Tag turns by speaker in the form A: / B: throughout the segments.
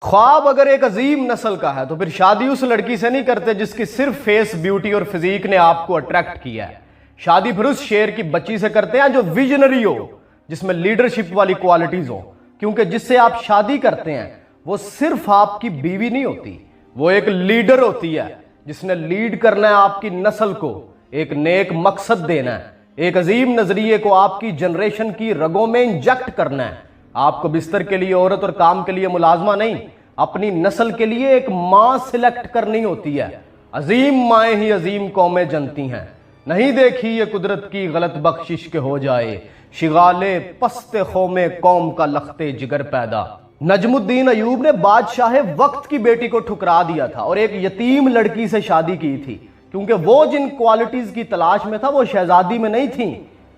A: خواب اگر ایک عظیم نسل کا ہے تو پھر شادی اس لڑکی سے نہیں کرتے جس کی صرف فیس بیوٹی اور فزیک نے آپ کو اٹریکٹ کیا ہے. شادی پھر اس شیر کی بچی سے کرتے ہیں جو ویژنری ہو، جس میں لیڈرشپ والی کوالٹیز ہو، کیونکہ جس سے آپ شادی کرتے ہیں وہ صرف آپ کی بیوی نہیں ہوتی، وہ ایک لیڈر ہوتی ہے جس نے لیڈ کرنا ہے آپ کی نسل کو، ایک نیک مقصد دینا ہے، ایک عظیم نظریے کو آپ کی جنریشن کی رگوں میں انجیکٹ کرنا ہے. آپ کو بستر کے لیے عورت اور کام کے لیے ملازمہ نہیں، اپنی نسل کے لیے ایک ماں سلیکٹ کرنی ہوتی ہے. عظیم مائیں ہی عظیم قومیں جنتی ہیں، نہیں دیکھی یہ قدرت کی غلط بخشش کے ہو جائے شغالے پست قوم قوم کا لخت جگر پیدا. نجم الدین ایوب نے بادشاہ وقت کی بیٹی کو ٹھکرا دیا تھا اور ایک یتیم لڑکی سے شادی کی تھی، کیونکہ وہ جن کوالٹیز کی تلاش میں تھا وہ شہزادی میں نہیں تھیں،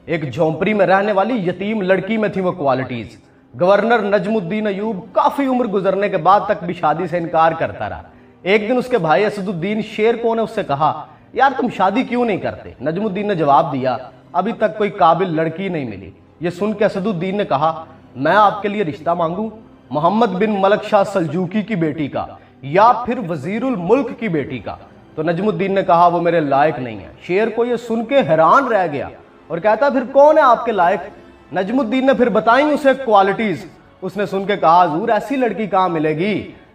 A: ایک جھونپڑی میں رہنے والی یتیم لڑکی میں تھی وہ کوالٹیز. گورنر نجم الدین ایوب کافی عمر گزرنے کے بعد تک بھی شادی سے انکار کرتا رہا. ایک دن اس کے بھائی اسد الدین شیر کو نے اس سے کہا، یار تم شادی کیوں نہیں کرتے؟ نجم الدین نے جواب دیا، ابھی تک کوئی قابل لڑکی نہیں ملی. یہ سن کے اسد الدین نے کہا، میں آپ کے لیے رشتہ مانگوں محمد بن ملک شاہ سلجوقی کی بیٹی کا یا پھر وزیر الملک کی بیٹی کا؟ تو نجم الدین نے کہا وہ میرے لائق نہیں ہے. شیر کو یہ سن کے حیران رہ گیا اور کہتا پھر کون ہے آپ کے لائق؟ نجم الدین نے پھر بتائیں اسے کوالٹیز. اس نے سن کے کہا حضور ایسی لڑکی کہاں ملے گی؟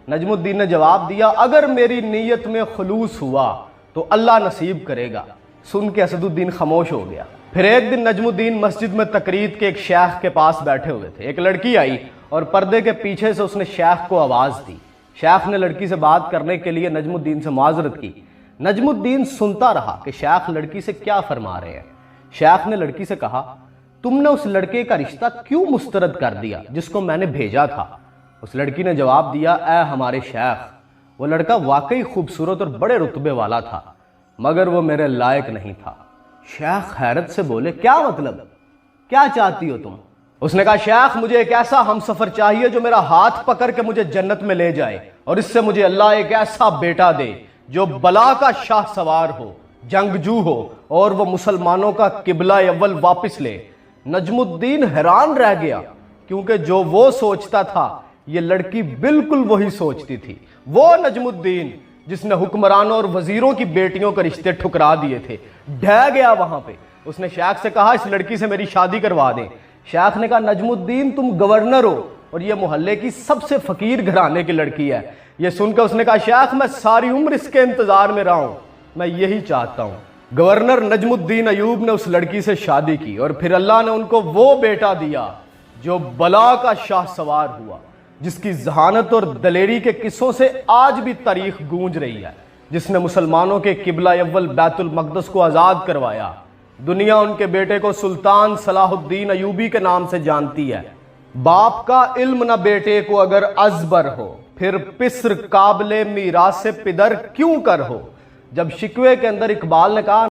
A: نجم الدین نے جواب دیا، اگر میری نیت میں خلوص ہوا تو اللہ نصیب کرے گا. سن کے اسد الدین خاموش ہو گیا. پھر ایک دن نجم الدین مسجد میں تقرید کے ایک شیخ کے پاس بیٹھے ہوئے تھے. ایک لڑکی آئی اور پردے کے پیچھے سے اس نے شیخ کو آواز دی. شیخ نے لڑکی سے بات کرنے کے لیے نجم الدین سے معذرت کی. نجم الدین سنتا رہا کہ شیخ لڑکی سے کیا فرما رہے ہیں. شیخ نے لڑکی سے کہا، تم نے اس لڑکے کا رشتہ کیوں مسترد کر دیا جس کو میں نے بھیجا تھا؟ اس لڑکی نے جواب دیا، اے ہمارے شیخ، وہ لڑکا واقعی خوبصورت اور بڑے رتبے والا تھا مگر وہ میرے لائق نہیں تھا. شیخ حیرت سے بولے، کیا مطلب؟ کیا چاہتی ہو تم؟ اس نے کہا، شیخ مجھے ایک ایسا ہم سفر چاہیے جو میرا ہاتھ پکڑ کے مجھے جنت میں لے جائے، اور اس سے مجھے اللہ ایک ایسا بیٹا دے جو بلا کا شاہ سوار ہو، جنگجو ہو اور وہ مسلمانوں کا قبلہ اول واپس لے. نجم الدین حیران رہ گیا، کیونکہ جو وہ سوچتا تھا یہ لڑکی بالکل وہی سوچتی تھی. وہ نجم الدین جس نے حکمرانوں اور وزیروں کی بیٹیوں کے رشتے ٹھکرا دیے تھے، ڈھہ گیا وہاں پہ. اس نے شیخ سے کہا، اس لڑکی سے میری شادی کروا دیں. شیخ نے کہا، نجم الدین تم گورنر ہو اور یہ محلے کی سب سے فقیر گھرانے کی لڑکی ہے. یہ سن کر اس نے کہا، شیخ میں ساری عمر اس کے انتظار میں رہا ہوں، میں یہی چاہتا ہوں. گورنر نجم الدین ایوب نے اس لڑکی سے شادی کی اور پھر اللہ نے ان کو وہ بیٹا دیا جو بلا کا شاہ سوار ہوا، جس کی ذہانت اور دلیری کے قصوں سے آج بھی تاریخ گونج رہی ہے، جس نے مسلمانوں کے قبلہ اول بیت المقدس کو آزاد کروایا. دنیا ان کے بیٹے کو سلطان صلاح الدین ایوبی کے نام سے جانتی ہے. باپ کا علم نہ بیٹے کو اگر ازبر ہو، پھر پسر قابل میراث پدر کیوں کر ہو. جب شکوے کے اندر اقبال نے کہا